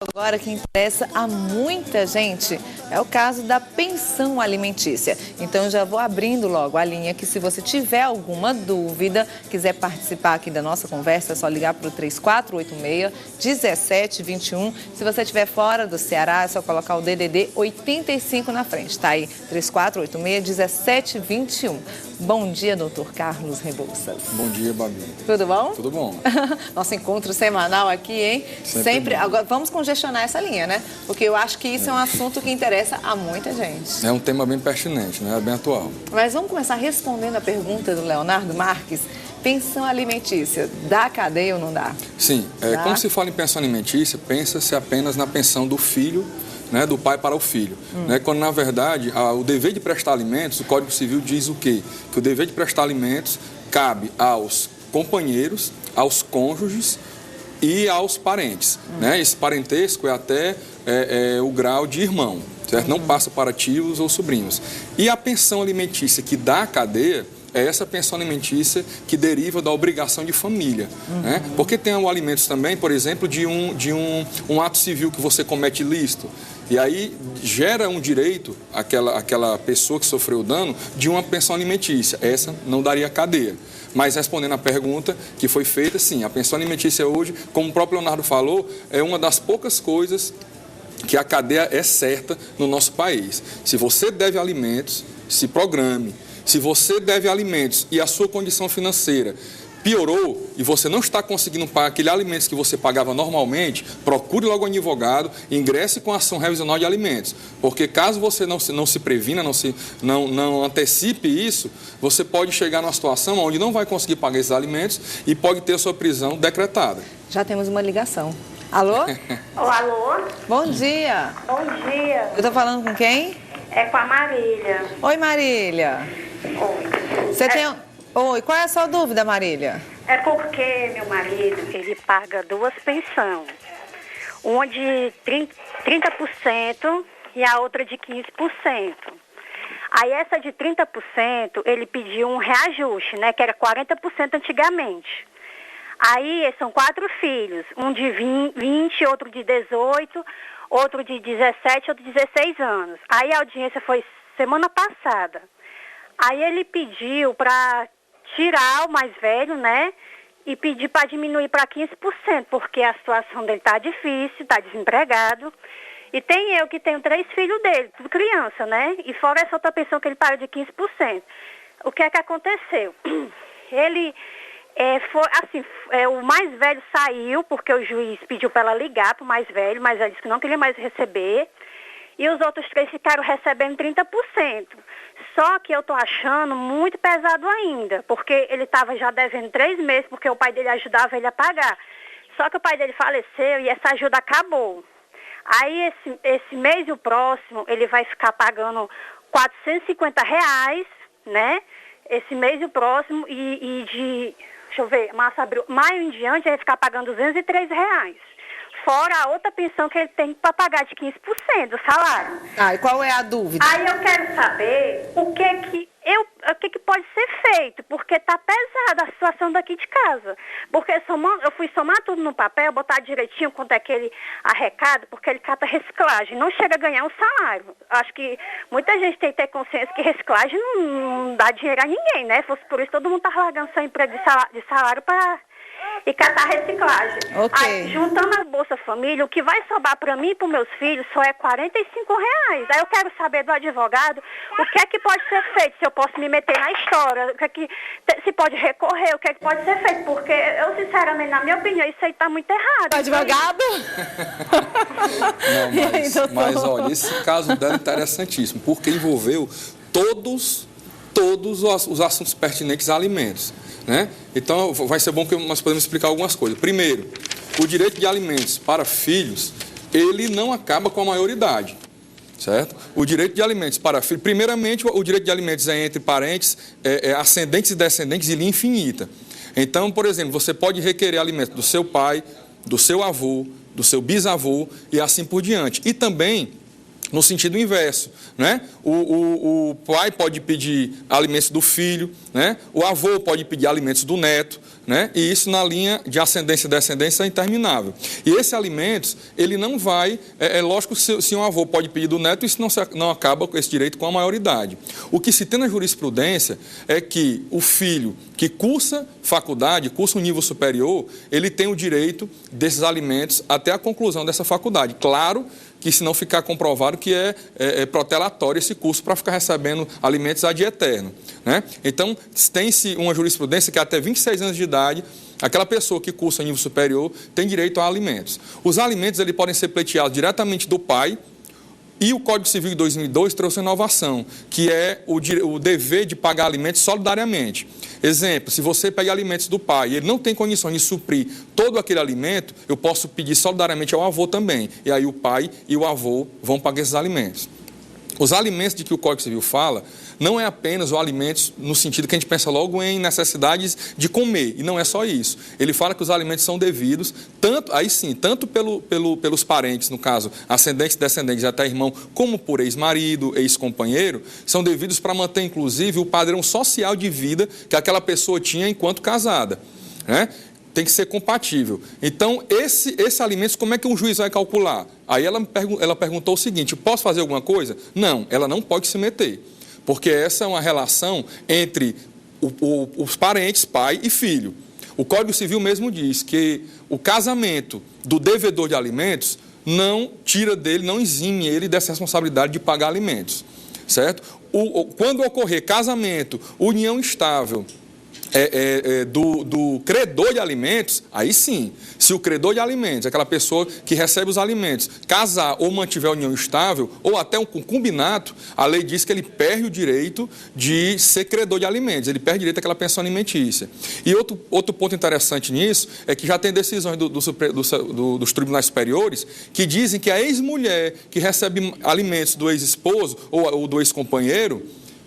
Agora que interessa a muita gente é o caso da pensão alimentícia. Então já vou abrindo logo a linha que se você tiver alguma dúvida, quiser participar aqui da nossa conversa, é só ligar para o 3486-1721. Se você estiver fora do Ceará, é só colocar o DDD 85 na frente, tá aí, 3486-1721. Bom dia, doutor Carlos Rebouças. Bom dia, Babi. Tudo bom? Tudo bom. Nosso encontro semanal aqui, hein? Sempre. Agora, vamos congestionar essa linha, né? Porque eu acho que isso é um assunto que interessa a muita gente. É um tema bem pertinente, né? É bem atual. Mas vamos começar respondendo a pergunta do Leonardo Marques. Pensão alimentícia, dá cadeia ou não dá? Sim. Quando se fala em pensão alimentícia, pensa-se apenas na pensão do filho, né, do pai para o filho. Né, quando, na verdade, o dever de prestar alimentos, o Código Civil diz o quê? Que o dever de prestar alimentos cabe aos companheiros, aos cônjuges e aos parentes. Né? Esse parentesco é até o grau de irmão, certo? Não passa para tios ou sobrinhos. E a pensão alimentícia que dá a cadeia é essa pensão alimentícia que deriva da obrigação de família. Né? Porque tem alimentos também, por exemplo, de um ato civil que você comete ilícito. E aí gera um direito, aquela pessoa que sofreu o dano, de uma pensão alimentícia. Essa não daria cadeia. Mas respondendo à pergunta que foi feita, sim, a pensão alimentícia hoje, como o próprio Leonardo falou, é uma das poucas coisas que a cadeia é certa no nosso país. Se você deve alimentos, se programe. Se você deve alimentos e a sua condição financeira piorou e você não está conseguindo pagar aqueles alimentos que você pagava normalmente, procure logo um advogado e ingresse com a ação revisional de alimentos. Porque caso você não se previna, não antecipe isso, você pode chegar numa situação onde não vai conseguir pagar esses alimentos e pode ter a sua prisão decretada. Já temos uma ligação. Alô? Alô? Bom dia. Bom dia. Eu estou falando com quem? É com a Marília. Oi, Marília. Oi. Você tem... Oi, qual é a sua dúvida, Marília? É porque meu marido, ele paga duas pensões. Uma de 30% e a outra de 15%. Aí essa de 30%, ele pediu um reajuste, né? Que era 40% antigamente. Aí são 4 filhos. Um de 20, outro de 18, outro de 17, outro de 16 anos. Aí a audiência foi semana passada. Aí ele pediu para tirar o mais velho, né? E pedir para diminuir para 15%, porque a situação dele está difícil, está desempregado. E tem eu que tenho 3 filhos dele, tudo criança, né? E fora essa outra pensão que ele paga de 15%. O que é que aconteceu? Ele o mais velho saiu, porque o juiz pediu para ela ligar para o mais velho, mas ela disse que não queria mais receber. E os outros 3 ficaram recebendo 30%. Só que eu estou achando muito pesado ainda, porque ele estava já devendo 3 meses, porque o pai dele ajudava ele a pagar. Só que o pai dele faleceu e essa ajuda acabou. Aí esse mês e o próximo, ele vai ficar pagando R$450, né? Esse mês e o próximo, deixa eu ver, março, abril, maio em diante, ele vai ficar pagando R$203. Fora a outra pensão que ele tem para pagar de 15% do salário. E qual é a dúvida? Aí eu quero saber o que pode ser feito, porque está pesada a situação daqui de casa. Porque eu fui somar tudo no papel, botar direitinho quanto é que ele arrecada, porque ele cata reciclagem, não chega a ganhar um salário. Acho que muita gente tem que ter consciência que reciclagem não dá dinheiro a ninguém, né? Fosse por isso todo mundo está largando seu emprego de salário para... e catar reciclagem. Okay. Aí, juntando a Bolsa Família, o que vai sobrar para mim e para os meus filhos só é R$45. Aí eu quero saber do advogado o que é que pode ser feito, se eu posso me meter na história, se pode recorrer, o que é que pode ser feito, porque eu, sinceramente, na minha opinião, isso aí está muito errado. Advogado? Não, mas olha, esse caso dela é interessantíssimo, porque envolveu todos os assuntos pertinentes a alimentos. Né? Então, vai ser bom que nós podemos explicar algumas coisas. Primeiro, o direito de alimentos para filhos, ele não acaba com a maioridade, certo? O direito de alimentos para filhos, primeiramente, o direito de alimentos é entre parentes, ascendentes e descendentes, e linha infinita. Então, por exemplo, você pode requerer alimentos do seu pai, do seu avô, do seu bisavô e assim por diante. E também no sentido inverso, né? O pai pode pedir alimentos do filho, né? O avô pode pedir alimentos do neto, né? E isso na linha de ascendência e descendência é interminável. E esses alimentos, ele não vai... É lógico que se um avô pode pedir do neto, isso não acaba com esse direito com a maioridade. O que se tem na jurisprudência é que o filho que cursa faculdade, cursa um nível superior, ele tem o direito desses alimentos até a conclusão dessa faculdade. Claro que se não ficar comprovado que é protelatório esse curso para ficar recebendo alimentos ad eterno, né? Então, tem-se uma jurisprudência que até 26 anos de idade, aquela pessoa que cursa nível superior tem direito a alimentos. Os alimentos ele podem ser pleiteados diretamente do pai, e o Código Civil de 2002 trouxe uma inovação, que é o dever de pagar alimentos solidariamente. Exemplo, se você pega alimentos do pai e ele não tem condições de suprir todo aquele alimento, eu posso pedir solidariamente ao avô também. E aí o pai e o avô vão pagar esses alimentos. Os alimentos de que o Código Civil fala não é apenas os alimentos no sentido que a gente pensa logo em necessidades de comer, e não é só isso. Ele fala que os alimentos são devidos, tanto pelos parentes, no caso, ascendentes, descendentes, até irmão, como por ex-marido, ex-companheiro, são devidos para manter, inclusive, o padrão social de vida que aquela pessoa tinha enquanto casada, né? Tem que ser compatível. Então, esses alimentos, como é que um juiz vai calcular? Aí ela perguntou o seguinte: posso fazer alguma coisa? Não, ela não pode se meter, porque essa é uma relação entre os parentes, pai e filho. O Código Civil mesmo diz que o casamento do devedor de alimentos não tira dele, não exime ele dessa responsabilidade de pagar alimentos, certo? Quando ocorrer casamento, união estável, do credor de alimentos, aí sim, se o credor de alimentos, aquela pessoa que recebe os alimentos, casar ou mantiver a união estável, ou até um concubinato, a lei diz que ele perde o direito de ser credor de alimentos, ele perde o direito àquela pensão alimentícia. E outro ponto interessante nisso é que já tem decisões dos tribunais superiores que dizem que a ex-mulher que recebe alimentos do ex-esposo ou do ex-companheiro,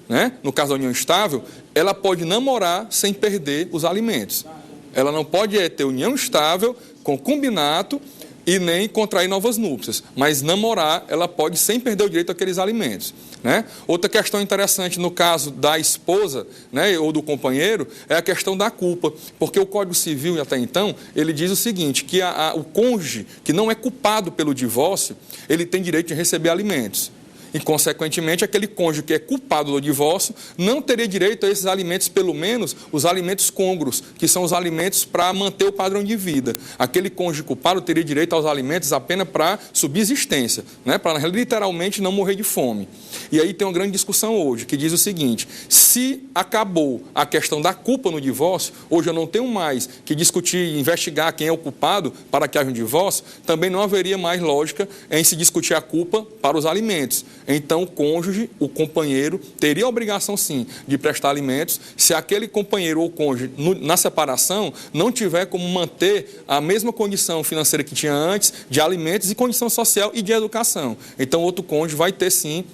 né, no caso da união estável, ela pode namorar sem perder os alimentos. Ela não pode ter união estável, concubinato e nem contrair novas núpcias, mas namorar ela pode sem perder o direito àqueles alimentos, né? Outra questão interessante no caso da esposa, né, ou do companheiro é a questão da culpa, porque o Código Civil até então ele diz o seguinte, que o cônjuge que não é culpado pelo divórcio, ele tem direito de receber alimentos. E, consequentemente, aquele cônjuge que é culpado do divórcio não teria direito a esses alimentos, pelo menos os alimentos côngruos, que são os alimentos para manter o padrão de vida. Aquele cônjuge culpado teria direito aos alimentos apenas para subsistência, né? Para literalmente não morrer de fome. E aí tem uma grande discussão hoje, que diz o seguinte: se acabou a questão da culpa no divórcio, hoje eu não tenho mais que discutir e investigar quem é o culpado para que haja um divórcio, também não haveria mais lógica em se discutir a culpa para os alimentos. Então, o cônjuge, o companheiro, teria a obrigação, sim, de prestar alimentos se aquele companheiro ou cônjuge, na separação, não tiver como manter a mesma condição financeira que tinha antes, de alimentos e condição social e de educação. Então, outro cônjuge vai ter, sim,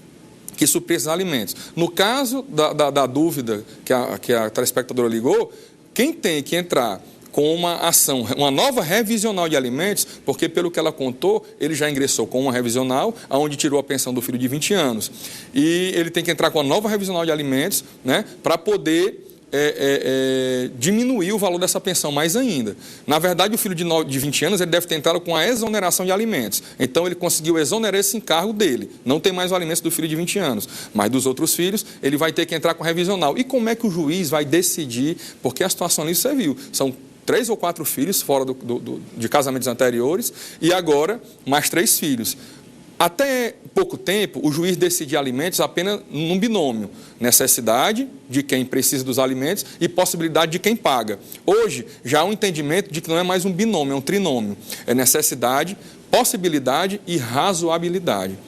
que suprir esses alimentos. No caso da dúvida que a telespectadora ligou, quem tem que entrar com uma ação, uma nova revisional de alimentos, porque pelo que ela contou, ele já ingressou com uma revisional, onde tirou a pensão do filho de 20 anos. E ele tem que entrar com a nova revisional de alimentos, né, para poder diminuir o valor dessa pensão mais ainda. Na verdade, o filho de 20 anos ele deve ter entrado com a exoneração de alimentos. Então, ele conseguiu exonerar esse encargo dele. Não tem mais o alimento do filho de 20 anos. Mas dos outros filhos, ele vai ter que entrar com a revisional. E como é que o juiz vai decidir? Porque a situação ali você viu, são 3 ou 4 filhos fora de casamentos anteriores e agora mais 3 filhos. Até pouco tempo, o juiz decidia alimentos apenas num binômio, necessidade de quem precisa dos alimentos e possibilidade de quem paga. Hoje, já há um entendimento de que não é mais um binômio, é um trinômio. É necessidade, possibilidade e razoabilidade.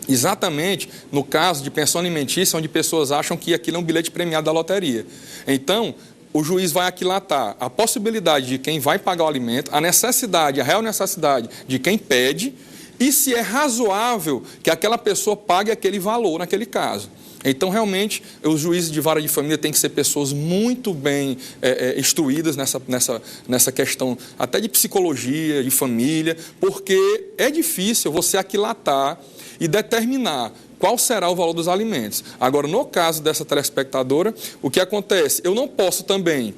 Exatamente no caso de pensão alimentícia, onde pessoas acham que aquilo é um bilhete premiado da loteria. Então, o juiz vai aquilatar a possibilidade de quem vai pagar o alimento, a necessidade, a real necessidade de quem pede, e se é razoável que aquela pessoa pague aquele valor naquele caso. Então, realmente, os juízes de vara de família têm que ser pessoas muito bem instruídas nessa questão até de psicologia, de família, porque é difícil você aquilatar e determinar qual será o valor dos alimentos. Agora, no caso dessa telespectadora, o que acontece? Eu não posso também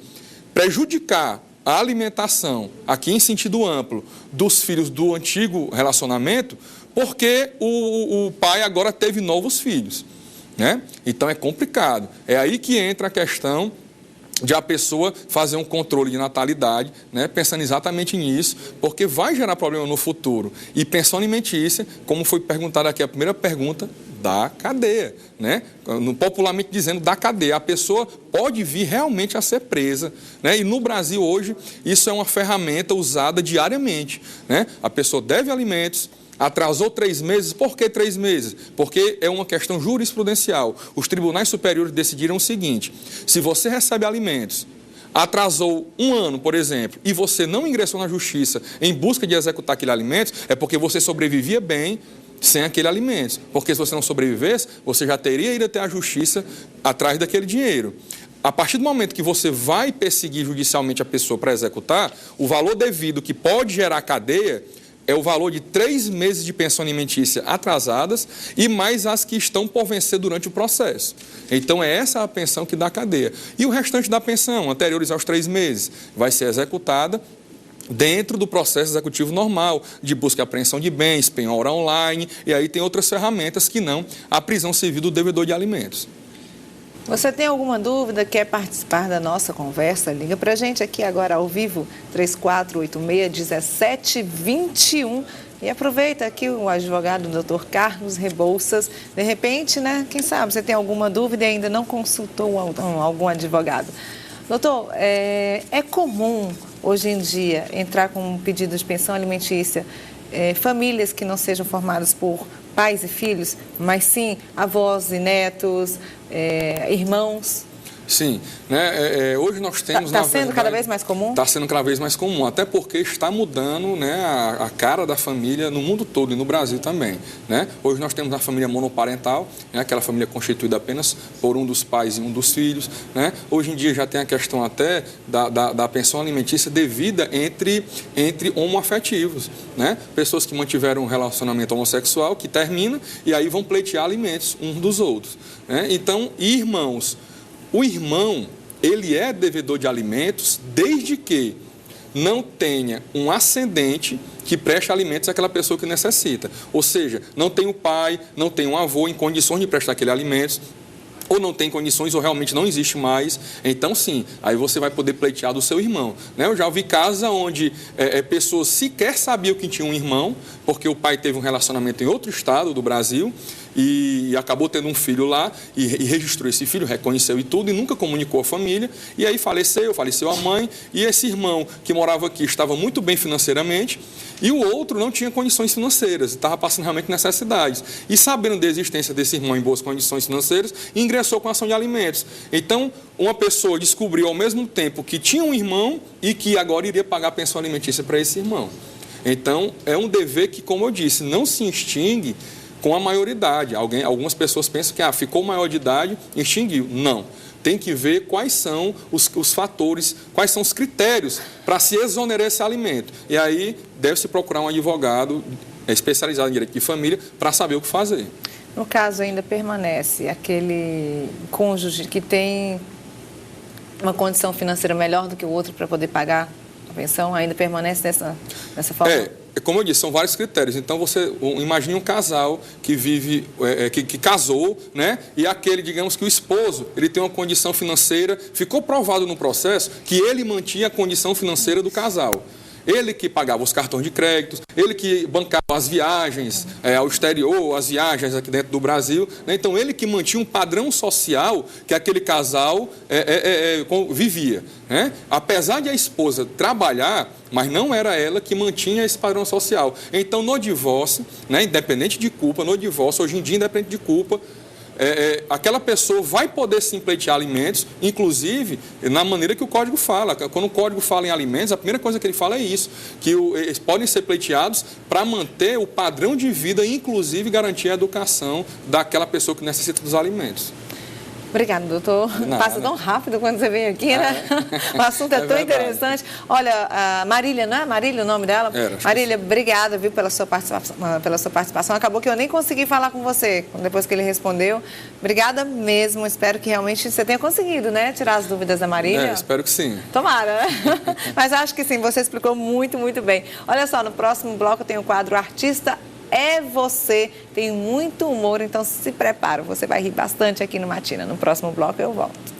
prejudicar a alimentação, aqui em sentido amplo, dos filhos do antigo relacionamento, porque o pai agora teve novos filhos, né? Então é complicado. É aí que entra a questão de a pessoa fazer um controle de natalidade, né, pensando exatamente nisso, porque vai gerar problema no futuro. E pensão alimentícia, como foi perguntado aqui, a primeira pergunta, da cadeia, né? Popularmente dizendo, da cadeia. A pessoa pode vir realmente a ser presa, né? E no Brasil hoje, isso é uma ferramenta usada diariamente, né? A pessoa deve alimentos, atrasou 3 meses. Por que 3 meses? Porque é uma questão jurisprudencial. Os tribunais superiores decidiram o seguinte: se você recebe alimentos, atrasou 1 ano, por exemplo, e você não ingressou na justiça em busca de executar aquele alimento, é porque você sobrevivia bem sem aquele alimento. Porque se você não sobrevivesse, você já teria ido até a justiça atrás daquele dinheiro. A partir do momento que você vai perseguir judicialmente a pessoa para executar, o valor devido que pode gerar cadeia é o valor de 3 meses de pensão alimentícia atrasadas e mais as que estão por vencer durante o processo. Então, é essa a pensão que dá cadeia. E o restante da pensão, anteriores aos 3 meses, vai ser executada dentro do processo executivo normal, de busca e apreensão de bens, penhora online, e aí tem outras ferramentas que não a prisão civil do devedor de alimentos. Você tem alguma dúvida, quer participar da nossa conversa? Liga para a gente aqui agora ao vivo, 3486-1721. E aproveita aqui o advogado Dr. Carlos Rebouças. De repente, né, quem sabe você tem alguma dúvida e ainda não consultou algum advogado. Doutor, é comum hoje em dia entrar com um pedido de pensão alimentícia famílias que não sejam formadas por pais e filhos, mas sim avós e netos, irmãos? Sim, né? Hoje nós temos... Está sendo cada vez mais comum? Está sendo cada vez mais comum, até porque está mudando, né, a cara da família no mundo todo e no Brasil também, né? Hoje nós temos a família monoparental, né, aquela família constituída apenas por um dos pais e um dos filhos, né? Hoje em dia já tem a questão até da pensão alimentícia devida entre homoafetivos, né? Pessoas que mantiveram um relacionamento homossexual que termina e aí vão pleitear alimentos uns dos outros, né? Então, irmãos... O irmão, ele é devedor de alimentos desde que não tenha um ascendente que preste alimentos àquela pessoa que necessita. Ou seja, não tem o pai, não tem um avô em condições de prestar aquele alimentos, ou não tem condições, ou realmente não existe mais, então sim, aí você vai poder pleitear do seu irmão, né? Eu já ouvi casos onde pessoas sequer sabiam que tinha um irmão, porque o pai teve um relacionamento em outro estado do Brasil, e acabou tendo um filho lá, e registrou esse filho, reconheceu e tudo, e nunca comunicou à família, e aí faleceu a mãe, e esse irmão que morava aqui estava muito bem financeiramente, e o outro não tinha condições financeiras, estava passando realmente necessidades. E sabendo da existência desse irmão em boas condições financeiras, ingressou com ação de alimentos. Então, uma pessoa descobriu ao mesmo tempo que tinha um irmão e que agora iria pagar a pensão alimentícia para esse irmão. Então, é um dever que, como eu disse, não se extingue com a maioridade. Algumas pessoas pensam que ficou maior de idade, extinguiu. Não. Tem que ver quais são os fatores, quais são os critérios para se exonerar esse alimento. E aí deve-se procurar um advogado especializado em direito de família para saber o que fazer. No caso, ainda permanece aquele cônjuge que tem uma condição financeira melhor do que o outro para poder pagar a pensão, ainda permanece dessa forma? Como eu disse, são vários critérios. Então, você imagine um casal que vive, que casou, né? E aquele, digamos que o esposo, ele tem uma condição financeira, ficou provado no processo que ele mantinha a condição financeira do casal. Ele que pagava os cartões de crédito, ele que bancava as viagens ao exterior, as viagens aqui dentro do Brasil, né? Então, ele que mantinha um padrão social que aquele casal vivia, né? Apesar de a esposa trabalhar, mas não era ela que mantinha esse padrão social. Então, no divórcio, né, independente de culpa, no divórcio, hoje em dia, independente de culpa, aquela pessoa vai poder sim pleitear alimentos, inclusive na maneira que o Código fala. Quando o Código fala em alimentos, a primeira coisa que ele fala é isso, que eles podem ser pleiteados para manter o padrão de vida, inclusive garantir a educação daquela pessoa que necessita dos alimentos. Obrigada, doutor. Passa tão rápido quando você vem aqui, né? O assunto é tão interessante. Olha, a Marília, não é Marília o nome dela? Marília, obrigada, viu, pela sua participação. Acabou que eu nem consegui falar com você depois que ele respondeu. Obrigada mesmo. Espero que realmente você tenha conseguido, né, tirar as dúvidas da Marília. Espero que sim. Tomara, né? Mas acho que sim, você explicou muito, muito bem. Olha só, no próximo bloco tem o quadro Artista é Você, tem muito humor, então se prepara, você vai rir bastante aqui no Matina. No próximo bloco eu volto.